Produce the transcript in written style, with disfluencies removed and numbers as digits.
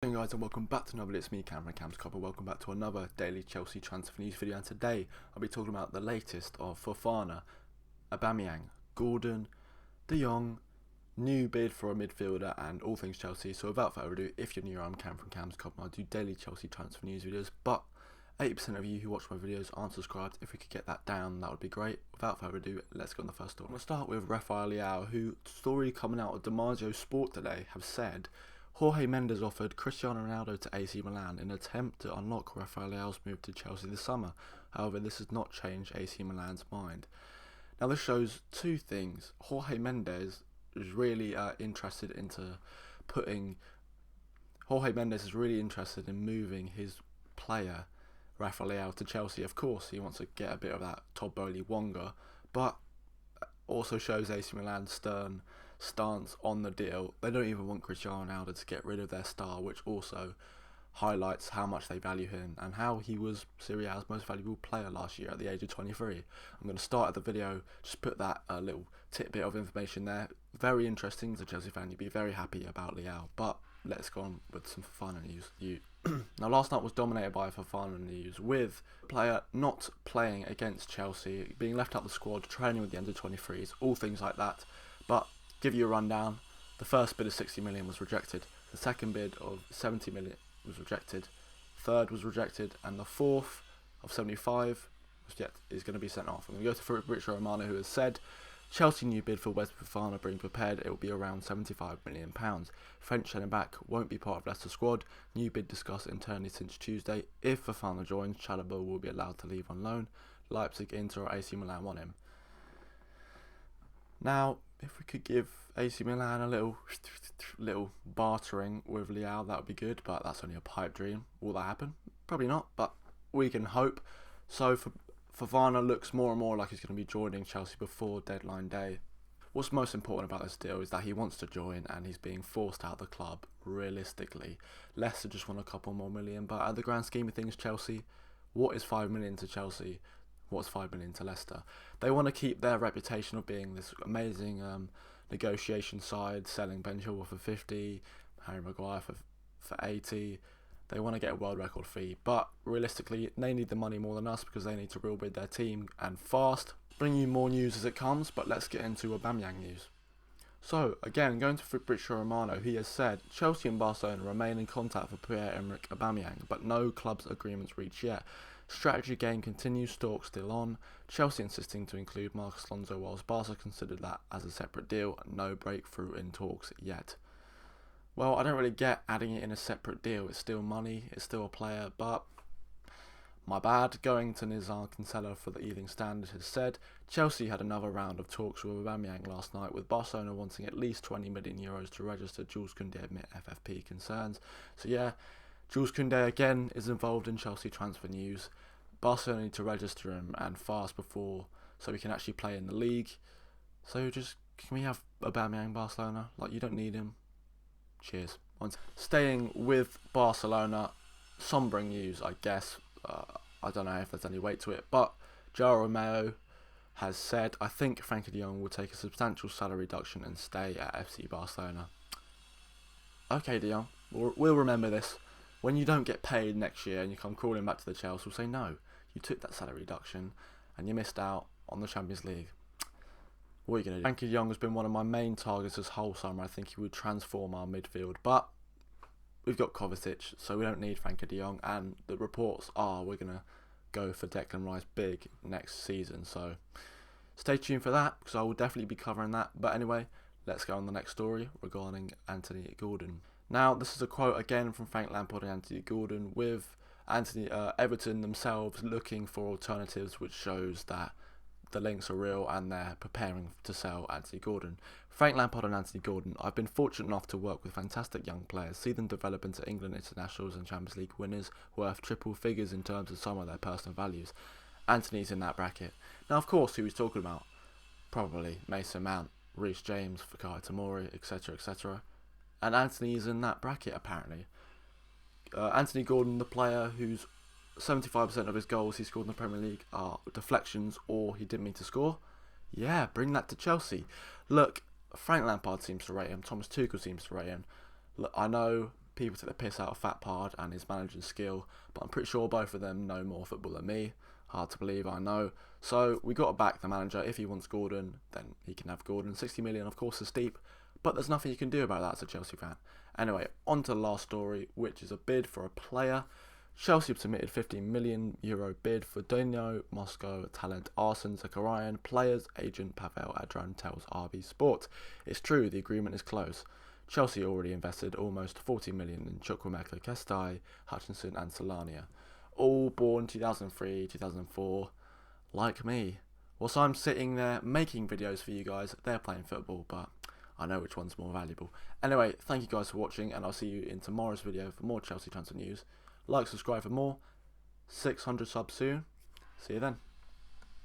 Hey guys, and welcome back to another video. It's me, Cameron Cam's Copper. Welcome back to another daily Chelsea transfer news video, and today I'll be talking about the latest of Fofana, Aubameyang, Gordon, De Jong, new bid for a midfielder, and all things Chelsea. So without further ado, if you're new, I'm Cam from Cam's Copper. I do daily Chelsea transfer news videos, but 80% of you who watch my videos aren't subscribed. If we could get that down, that would be great. Without further ado, let's go on the first story. I'm going to start with Rafael Leao, who, story coming out of DiMaggio Sport today, have said Jorge Mendes offered Cristiano Ronaldo to AC Milan in an attempt to unlock Rafael Leao's move to Chelsea this summer. However, this has not changed AC Milan's mind. Now, this shows two things. Jorge Mendes is really interested in moving his player Rafael Leao to Chelsea. Of course, he wants to get a bit of that Todd Bowley Wonga, but also shows AC Milan's stern stance on the deal. They don't even want Cristiano Ronaldo to get rid of their star, which also highlights how much they value him and how he was Serie A's most valuable player last year at the age of 23. I'm going to start at the video, just put that little tidbit of information there. Very interesting as a Chelsea fan, you'd be very happy about Leao, but let's go on with some Fofana news. Now, last night was dominated by Fofana news, with the player not playing against Chelsea, being left out the squad, training with the under-23s, all things like that. But give you a rundown. The first bid of 60 million was rejected. The second bid of 70 million was rejected. Third was rejected, and the fourth of 75 is going to be sent off. I'm going to go to Fabrizio Romano, who has said Chelsea new bid for West Fofana being prepared. It will be around £75 million. French centre back won't be part of Leicester's squad. New bid discussed internally since Tuesday. If Fofana joins, Chalobah will be allowed to leave on loan. Leipzig, Inter, or AC Milan want him. Now, if we could give AC Milan a little bartering with Leao, that would be good, but that's only a pipe dream. Will that happen? Probably not, but we can hope. So Fofana looks more and more like he's going to be joining Chelsea before deadline day. What's most important about this deal is that he wants to join and he's being forced out of the club, realistically. Leicester just want a couple more million, but at the grand scheme of things, Chelsea, what is 5 million to Chelsea? What's 5 million to Leicester? They want to keep their reputation of being this amazing negotiation side, selling Ben Chilwell for 50, Harry Maguire for 80. They want to get a world record fee, but realistically, they need the money more than us because they need to rebuild their team and fast. Bring you more news as it comes, but let's get into Aubameyang news. So, again, going to Fabrizio Romano, he has said Chelsea and Barcelona remain in contact for Pierre-Emerick Aubameyang, but no club's agreements reached yet. Strategy game continues, talk still on. Chelsea insisting to include Marcos Alonso, whilst Barca considered that as a separate deal. No breakthrough in talks yet. Well, I don't really get adding it in a separate deal. It's still money, it's still a player, but my bad. Going to Nizar Cancelo for the Evening Standard has said Chelsea had another round of talks with Aubameyang last night, with Barcelona wanting at least €20 million to register. Jules Koundé admit FFP concerns. So yeah, Jules Koundé again is involved in Chelsea transfer news. Barcelona need to register him and fast before, so he can actually play in the league. So just, can we have Aubameyang Barcelona? Like, you don't need him. Cheers. Staying with Barcelona, sombering news, I guess. I don't know if there's any weight to it, but João Romeo has said, I think Frankie de Jong will take a substantial salary reduction and stay at FC Barcelona. Okay, de Jong, we'll remember this. When you don't get paid next year and you come crawling back to the Chelsea, we'll say, no, you took that salary reduction and you missed out on the Champions League. What are you going to do? Frankie de Jong has been one of my main targets this whole summer. I think he would transform our midfield, but we've got Kovacic, so we don't need Frankie de Jong, and the reports are we're going to go for Declan Rice big next season, so stay tuned for that, because I will definitely be covering that. But anyway, let's go on the next story regarding Anthony Gordon. Now, this is a quote again from Frank Lampard and Anthony Gordon, with Everton themselves looking for alternatives, which shows that the links are real and they're preparing to sell Anthony Gordon. Frank Lampard and Anthony Gordon, I've been fortunate enough to work with fantastic young players, see them develop into England internationals and Champions League winners worth triple figures in terms of some of their personal values. Anthony's in that bracket. Now, of course, who he's talking about? Probably Mason Mount, Reece James, Fikayo Tomori, etc, etc. And Anthony is in that bracket, apparently. Anthony Gordon, the player whose 75% of his goals he scored in the Premier League are deflections or he didn't mean to score. Yeah, bring that to Chelsea. Look, Frank Lampard seems to rate him. Thomas Tuchel seems to rate him. Look, I know people take the piss out of Fat Pard and his managing skill, but I'm pretty sure both of them know more football than me. Hard to believe, I know. So we got to back the manager. If he wants Gordon, then he can have Gordon. 60 million, of course, is steep, but there's nothing you can do about that as a Chelsea fan. Anyway, on to the last story, which is a bid for a player. Chelsea have submitted €15 million bid for Dinamo Moscow talent Arsene Zakarian. Players agent Pavel Adran tells RB Sport. It's true, the agreement is close. Chelsea already invested almost 40 million in Chukwuemeka Kestai, Hutchinson and Solania, all born 2003, 2004, like me. Whilst I'm sitting there making videos for you guys, they're playing football, but I know which one's more valuable. Anyway, thank you guys for watching, and I'll see you in tomorrow's video for more Chelsea transfer news. Like, subscribe for more. 600 subs soon. See you then.